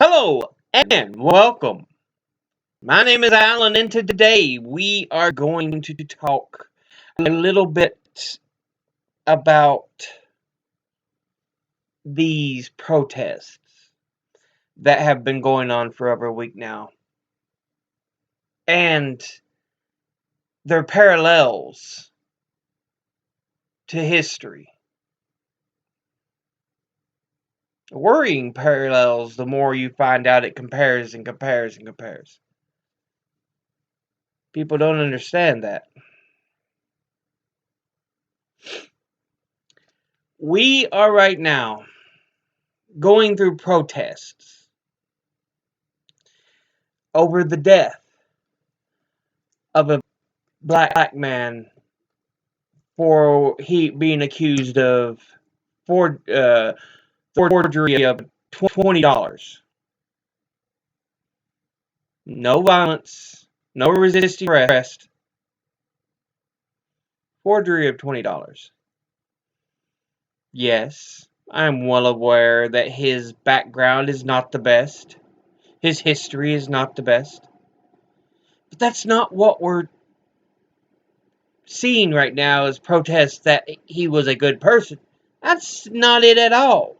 Hello and welcome. My name is Alan, and today we are going to talk a little bit about these protests that have been going on for over a week now and their parallels to history. Worrying parallels the more you find out it compares and compares and compares. People don't understand that. We are right now going through protests over the death of a black man for he being accused of forgery of $20. No violence, no resisting arrest, forgery of $20. Yes, I'm well aware that his background is not the best. His history is not the best. But that's not what we're seeing right now as protests that he was a good person. That's not it at all.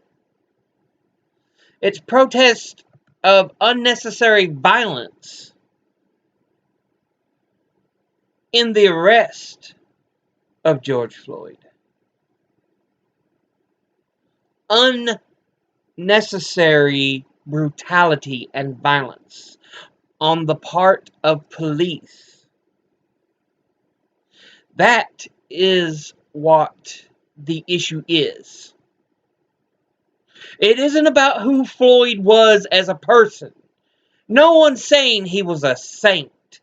It's protest of unnecessary violence in the arrest of George Floyd. Unnecessary brutality and violence on the part of police. That is what the issue is. It isn't about who Floyd was as a person. No one's saying he was a saint.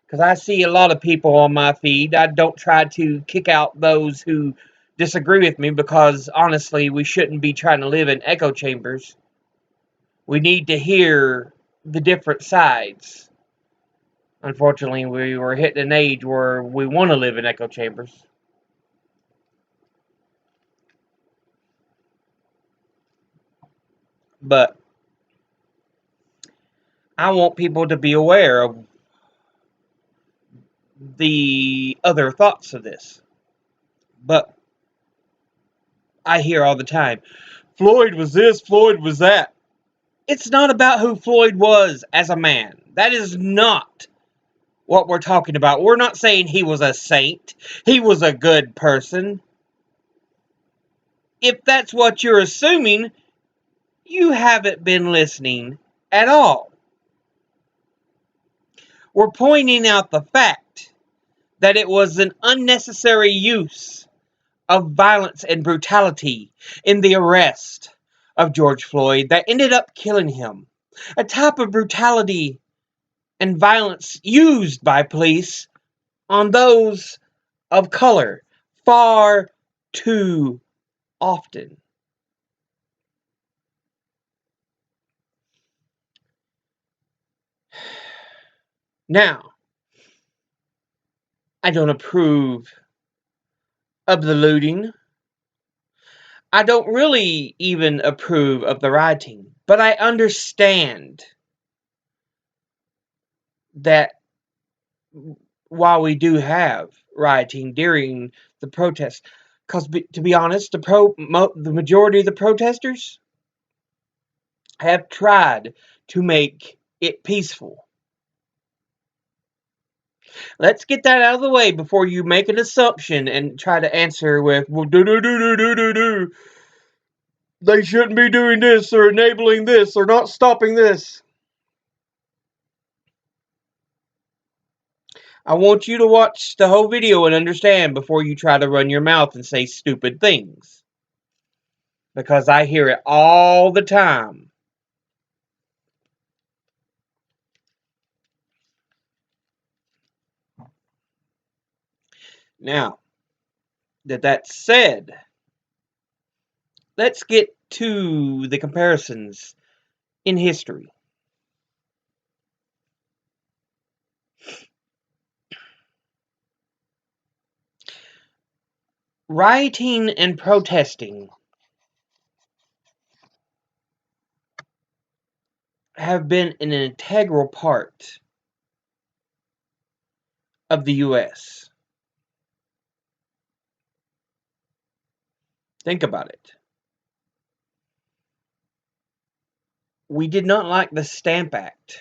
Because I see a lot of people on my feed. I don't try to kick out those who disagree with me because, honestly, we shouldn't be trying to live in echo chambers. We need to hear the different sides. Unfortunately, we were hitting an age where we want to live in echo chambers. But I want people to be aware of the other thoughts of this. But I hear all the time, Floyd was this, Floyd was that. It's not about who Floyd was as a man. That is not what we're talking about. We're not saying he was a saint. He was a good person. If that's what you're assuming, you haven't been listening at all. We're pointing out the fact that it was an unnecessary use of violence and brutality in the arrest of George Floyd that ended up killing him. A type of brutality and violence used by police on those of color far too often. Now, I don't approve of the looting. I don't really even approve of the rioting, but I understand that while we do have rioting during the protest, because to be honest, the majority of the protesters have tried to make it peaceful. Let's get that out of the way before you make an assumption and try to answer with, well, do. They shouldn't be doing this or enabling this or not stopping this. I want you to watch the whole video and understand before you try to run your mouth and say stupid things. Because I hear it all the time. Now, that said, let's get to the comparisons in history. Rioting and protesting have been an integral part of the U.S. Think about it. We did not like the Stamp Act.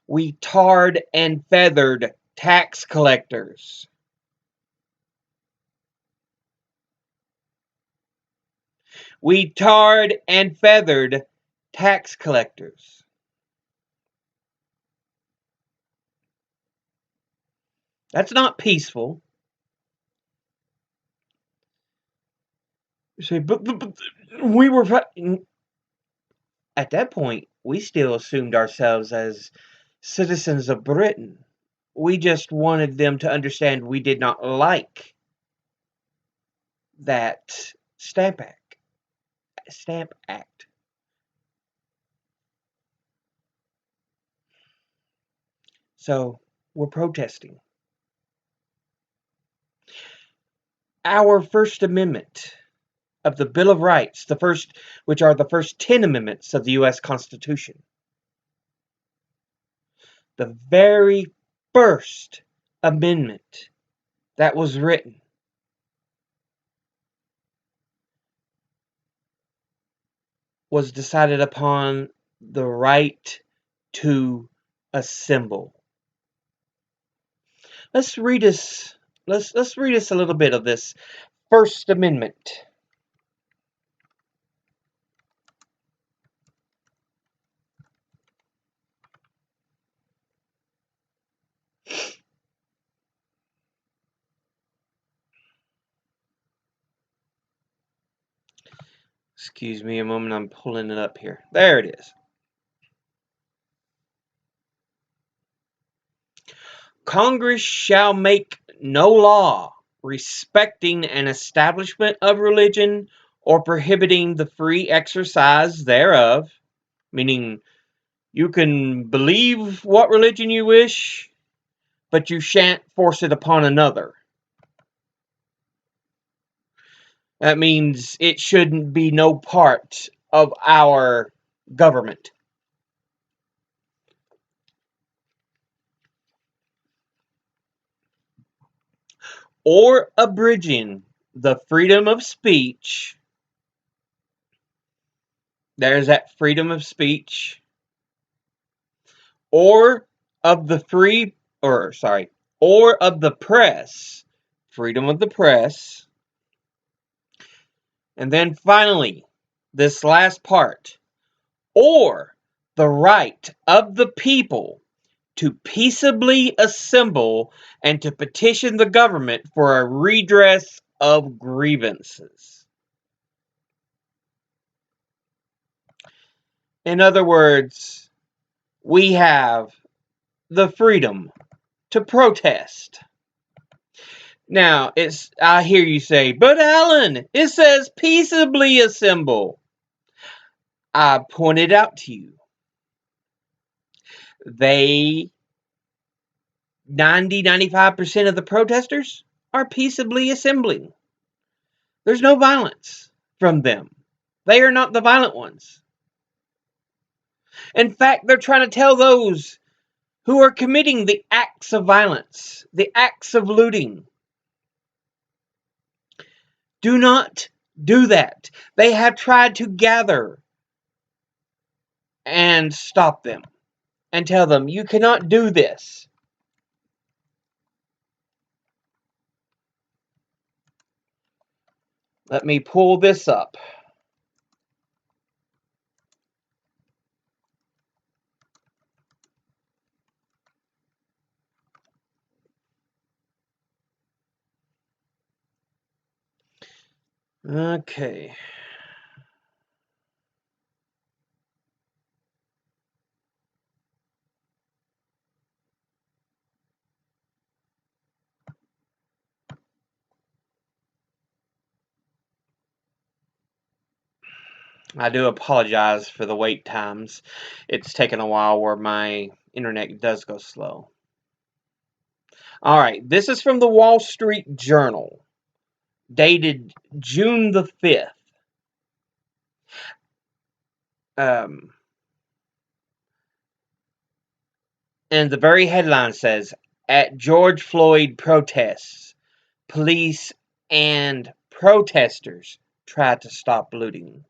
We tarred and feathered tax collectors. We tarred and feathered tax collectors. That's not peaceful. You say, but we were. At that point, we still assumed ourselves as citizens of Britain. We just wanted them to understand we did not like that Stamp Act. Stamp Act. So we're protesting. Our First Amendment of the Bill of Rights, which are the first 10 amendments of the U.S. Constitution. The very first amendment that was written was decided upon the right to assemble. Let's read us a little bit of this First Amendment. Excuse me a moment, I'm pulling it up here. There it is. Congress shall make no law respecting an establishment of religion or prohibiting the free exercise thereof, meaning you can believe what religion you wish, but you shan't force it upon another. That means it shouldn't be no part of our government. Or abridging the freedom of speech. There's that freedom of speech. Or of the or of the press. Freedom of the press. And then finally, this last part. Or the right of the people to peaceably assemble and to petition the government for a redress of grievances. In other words, we have the freedom to protest. Now, I hear you say, but Alan, it says peaceably assemble. I pointed out to you. They 95% of the protesters are peaceably assembling. There's no violence from them. They are not the violent ones. In fact, they're trying to tell those who are committing the acts of violence, the acts of looting, do not do that. They have tried to gather and stop them and tell them, you cannot do this. Let me pull this up. Okay. I do apologize for the wait times. It's taken a while where my internet does go slow. All right, this is from the Wall Street Journal, dated June the 5th. And the very headline says, "At George Floyd protests, police and protesters try to stop looting."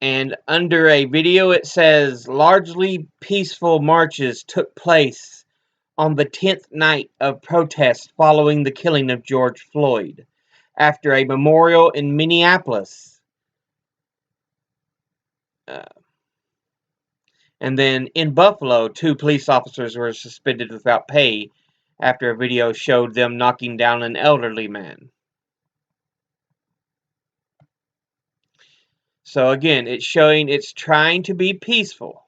And under a video it says, "Largely peaceful marches took place on the 10th night of protest following the killing of George Floyd, after a memorial in Minneapolis." Uh, and then in Buffalo, 2 police officers were suspended without pay after a video showed them knocking down an elderly man. So again, it's showing it's trying to be peaceful.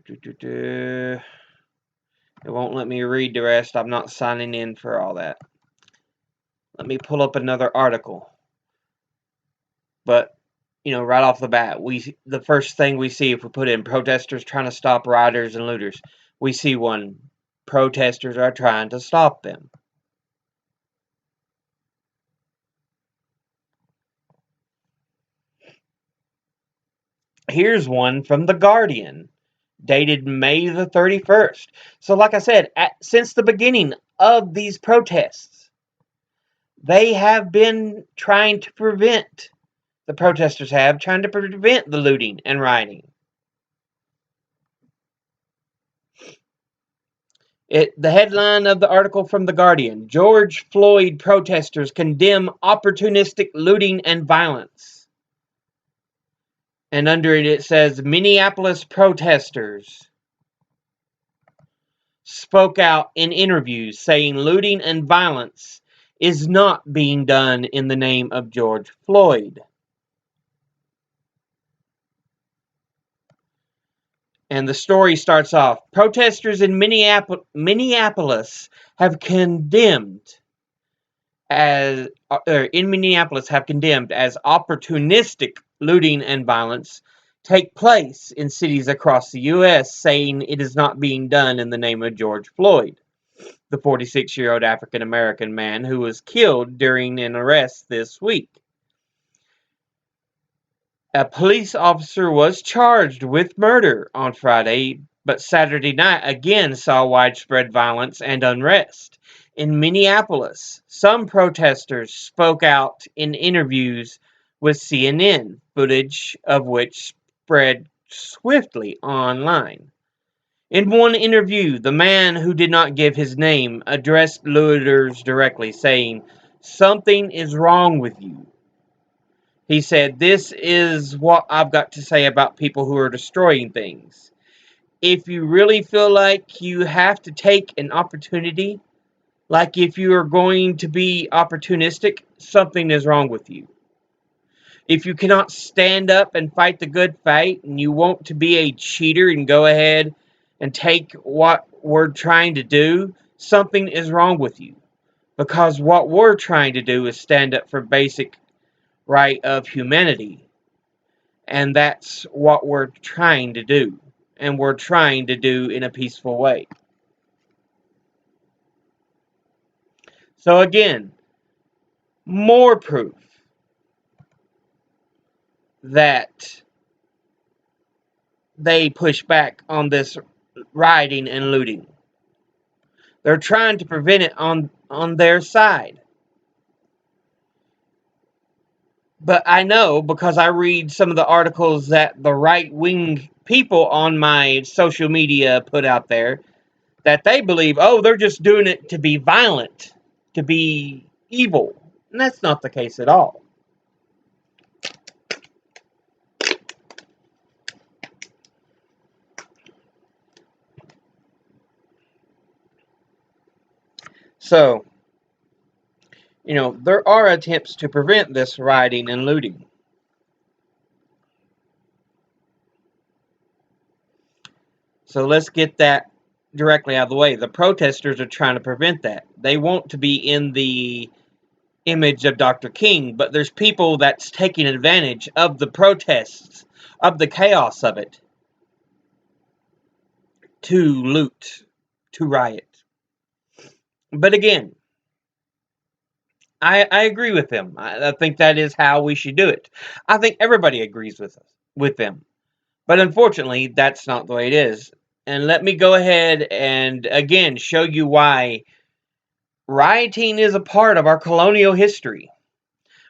It won't let me read the rest. I'm not signing in for all that. Let me pull up another article. But, right off the bat, the first thing we see if we put in protesters trying to stop rioters and looters, we see one. Protesters are trying to stop them. Here's one from The Guardian, dated May the 31st. So like I said, since the beginning of these protests, they have been trying to prevent, the protesters have, trying to prevent the looting and rioting. The headline of the article from The Guardian, "George Floyd protesters condemn opportunistic looting and violence." And under it says, "Minneapolis protesters spoke out in interviews saying looting and violence is not being done in the name of George Floyd." And the story starts off, "Protesters in Minneapolis have condemned as opportunistic looting and violence take place in cities across the U.S., saying it is not being done in the name of George Floyd, the 46-year-old African-American man who was killed during an arrest this week. A police officer was charged with murder on Friday, but Saturday night again saw widespread violence and unrest. In Minneapolis, some protesters spoke out in interviews with CNN, footage of which spread swiftly online. In one interview, the man, who did not give his name, addressed looters directly, saying, "Something is wrong with you." He said, "This is what I've got to say about people who are destroying things. If you really feel like you have to take an opportunity, like if you are going to be opportunistic, something is wrong with you. If you cannot stand up and fight the good fight, and you want to be a cheater and go ahead and take what we're trying to do, something is wrong with you. Because what we're trying to do is stand up for basic right of humanity. And that's what we're trying to do. And we're trying to do in a peaceful way." So again, more proof that they push back on this rioting and looting. They're trying to prevent it on their side. But I know, because I read some of the articles that the right-wing people on my social media put out there, that they believe, oh, they're just doing it to be violent, to be evil. And that's not the case at all. So, there are attempts to prevent this rioting and looting. So let's get that directly out of the way. The protesters are trying to prevent that. They want to be in the image of Dr. King, but there's people that's taking advantage of the protests of the chaos of it, to loot, to riot. But again, I agree with them. I think that is how we should do it. I think everybody agrees with them. But unfortunately, that's not the way it is. And let me go ahead and again show you why rioting is a part of our colonial history.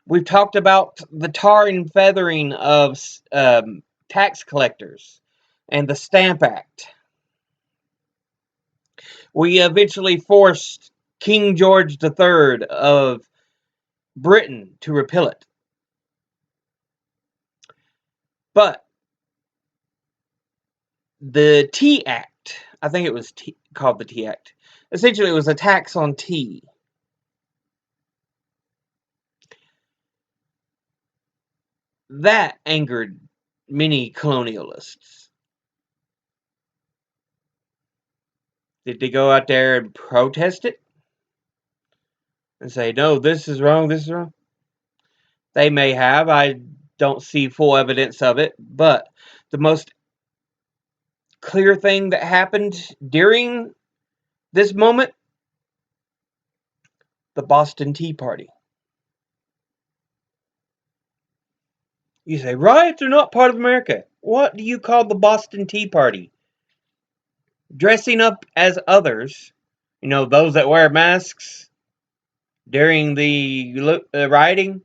We've talked about the tar and feathering of tax collectors and the Stamp Act. We eventually forced King George III of Britain to repeal it. But the Tea Act, I think it was called the Tea Act, essentially it was a tax on tea. That angered many colonialists. Did they go out there and protest it? And say, no, this is wrong, this is wrong? They may have. I don't see full evidence of it. But the most clear thing that happened during this moment, the Boston Tea Party. You say, riots are not part of America. What do you call the Boston Tea Party? Dressing up as others, those that wear masks during the rioting.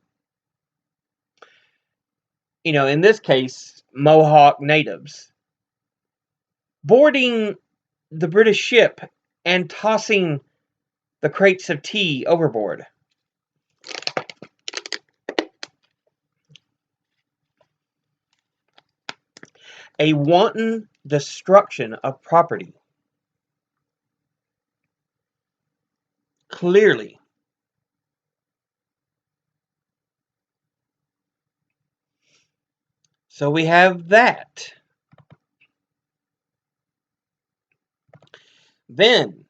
In this case, Mohawk natives. Boarding the British ship and tossing the crates of tea overboard. A wanton destruction of property. Clearly. So we have that. Then,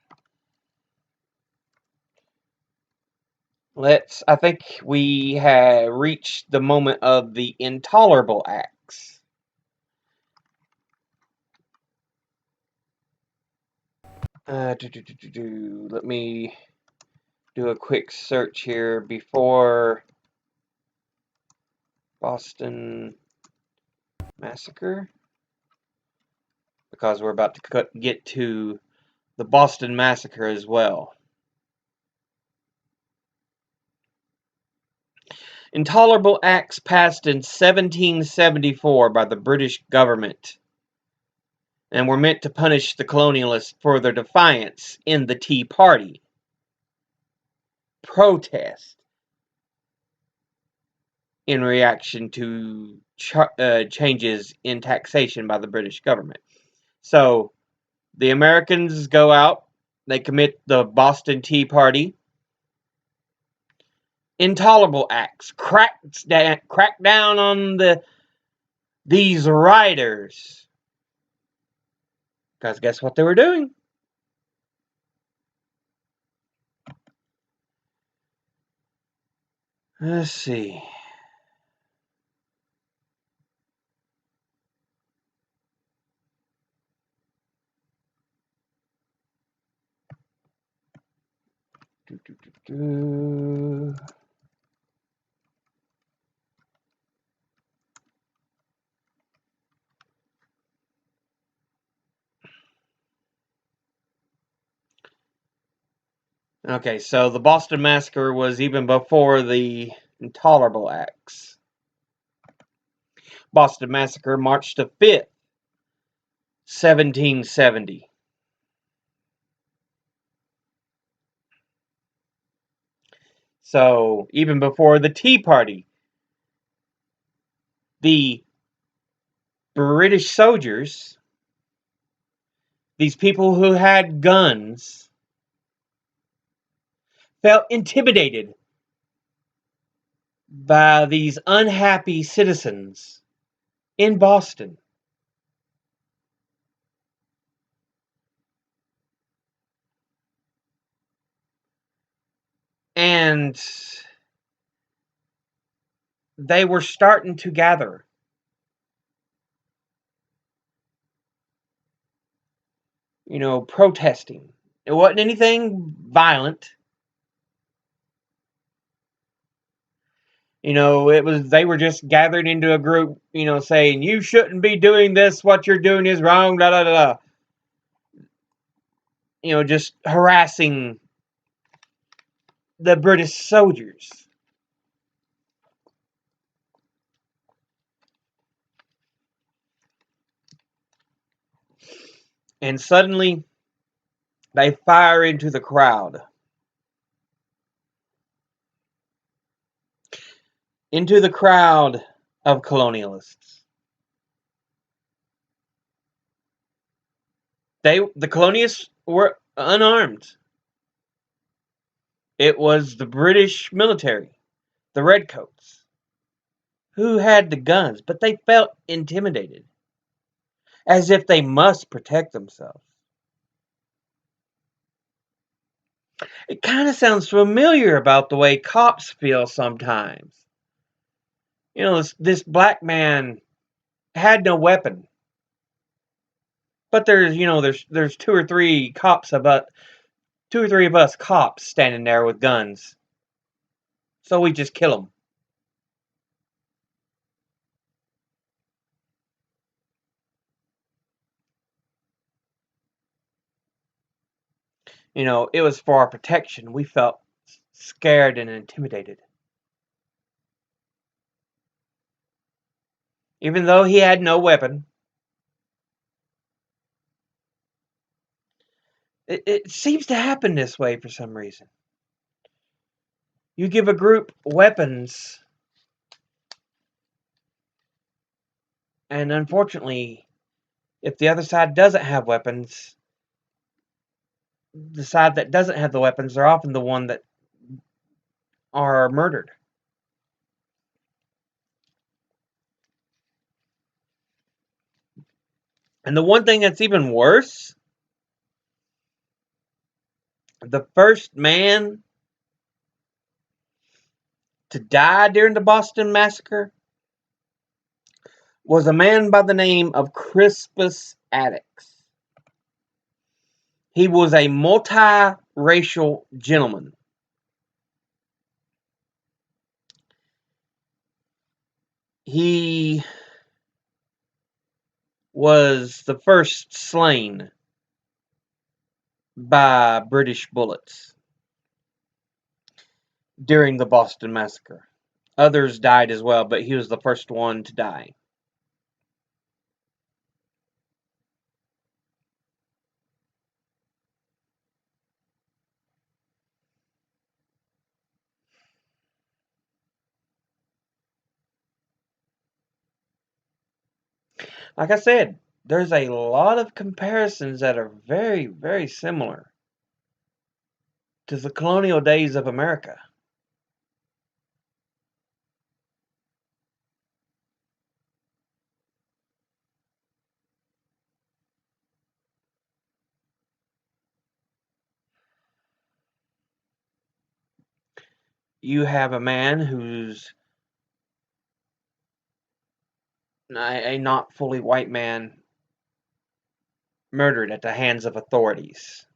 I think we have reached the moment of the intolerable acts. Let me do a quick search here before Boston Massacre, because we're about to get to the Boston Massacre as well. Intolerable acts passed in 1774 by the British government and were meant to punish the colonialists for their defiance in the Tea Party protest in reaction to changes in taxation by the British government. So the Americans go out, they commit the Boston Tea Party. Intolerable acts, crack down on these rioters. Because guess what they were doing? Let's see. Okay, so the Boston Massacre was even before the Intolerable Acts. Boston Massacre, March the 5th, 1770. So, even before the Tea Party, the British soldiers, these people who had guns, felt intimidated by these unhappy citizens in Boston. And they were starting to gather. protesting. It wasn't anything violent. They were just gathered into a group, saying, you shouldn't be doing this, what you're doing is wrong, da da da da. Just harassing the British soldiers. And suddenly, they fire into the crowd. Into the crowd of colonialists. The colonialists were unarmed. It was the British military, the redcoats, who had the guns, but they felt intimidated, as if they must protect themselves. It kind of sounds familiar about the way cops feel sometimes. This black man had no weapon, but there's two or three of us cops standing there with guns, so we just kill them. It was for our protection. We felt scared and intimidated. Even though he had no weapon, it seems to happen this way for some reason. You give a group weapons, and unfortunately, if the other side doesn't have weapons, the side that doesn't have the weapons are often the one that are murdered. And the one thing that's even worse, the first man to die during the Boston Massacre was a man by the name of Crispus Attucks. He was a multiracial gentleman. He was the first slain by British bullets during the Boston Massacre. Others died as well, but he was the first one to die. Like I said, there's a lot of comparisons that are very, very similar to the colonial days of America. You have a man who's a not fully white man murdered at the hands of authorities.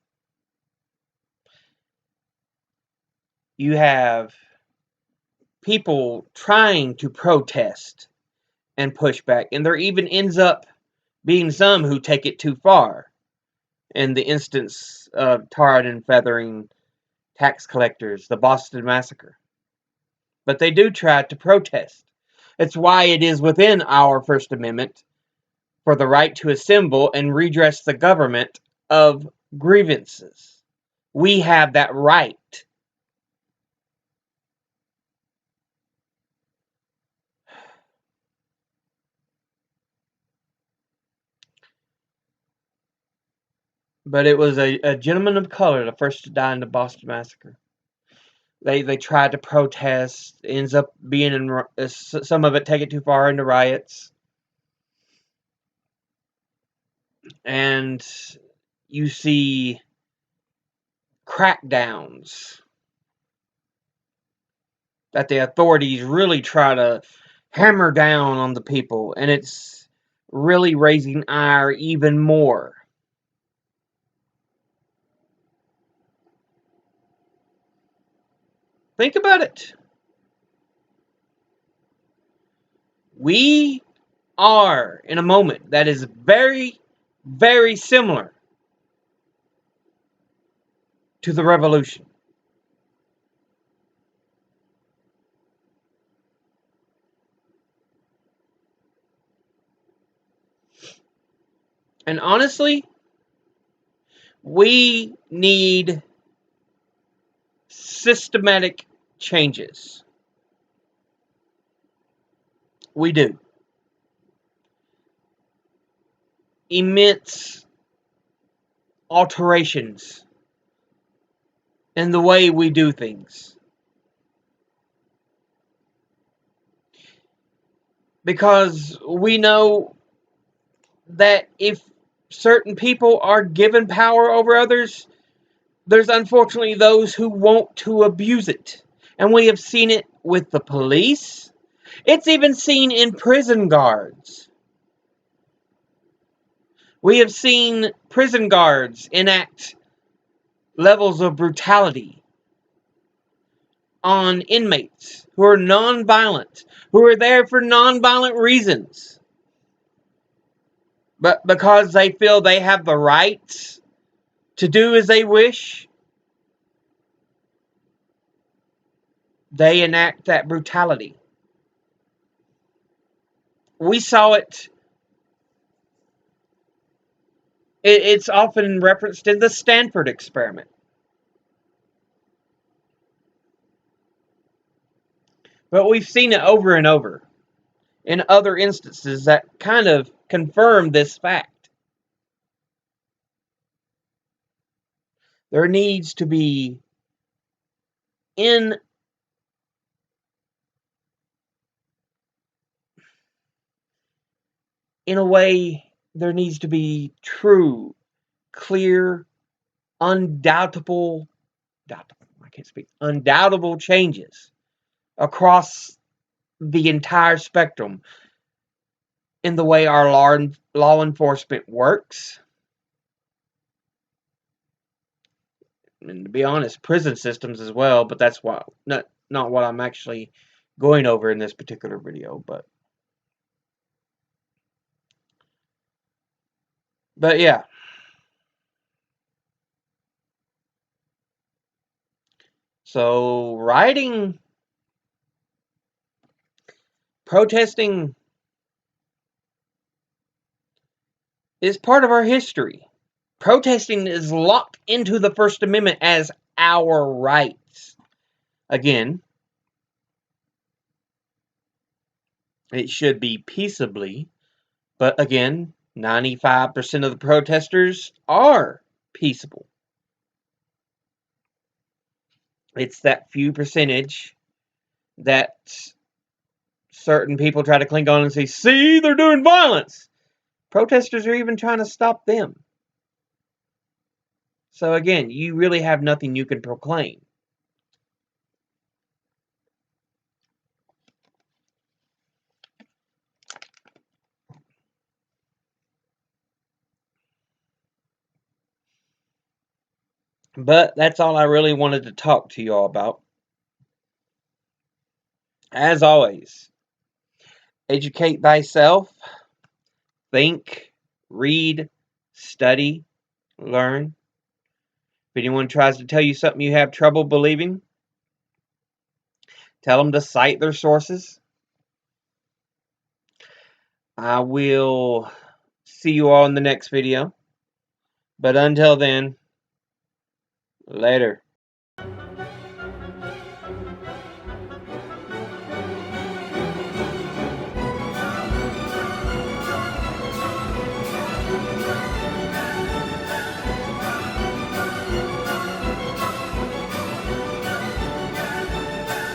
You have people trying to protest and push back, and there even ends up being some who take it too far. In the instance of tarred and feathering tax collectors, the Boston Massacre. But they do try to protest. It's why it is within our First Amendment for the right to assemble and redress the government of grievances. We have that right. But it was a gentleman of color, the first to die in the Boston Massacre. They tried to protest, ends up being in some of it take it too far into riots. And you see crackdowns that the authorities really try to hammer down on the people, and it's really raising ire even more. Think about it. We are in a moment that is very, very similar to the revolution. And honestly, we need systematic changes. We do. Immense alterations in the way we do things. Because we know that if certain people are given power over others, there's unfortunately those who want to abuse it. And we have seen it with the police. It's even seen in prison guards. We have seen prison guards enact levels of brutality on inmates who are non-violent, who are there for non-violent reasons. But because they feel they have the rights to do as they wish, they enact that brutality. We saw it. It's often referenced in the Stanford experiment. But we've seen it over and over in other instances that kind of confirm this fact. There needs to be, in a way, there needs to be true, clear, undoubtable changes across the entire spectrum in the way our law enforcement works. And to be honest, prison systems as well, but that's not what I'm actually going over in this particular video, but yeah. So rioting, protesting is part of our history. Protesting is locked into the First Amendment as our rights. Again, it should be peaceably, but again, 95% of the protesters are peaceable. It's that few percentage that certain people try to cling on and say, see, they're doing violence. Protesters are even trying to stop them. So again, you really have nothing you can proclaim. But that's all I really wanted to talk to you all about. As always, educate thyself, think, read, study, learn. If anyone tries to tell you something you have trouble believing, tell them to cite their sources. I will see you all in the next video. But until then, later.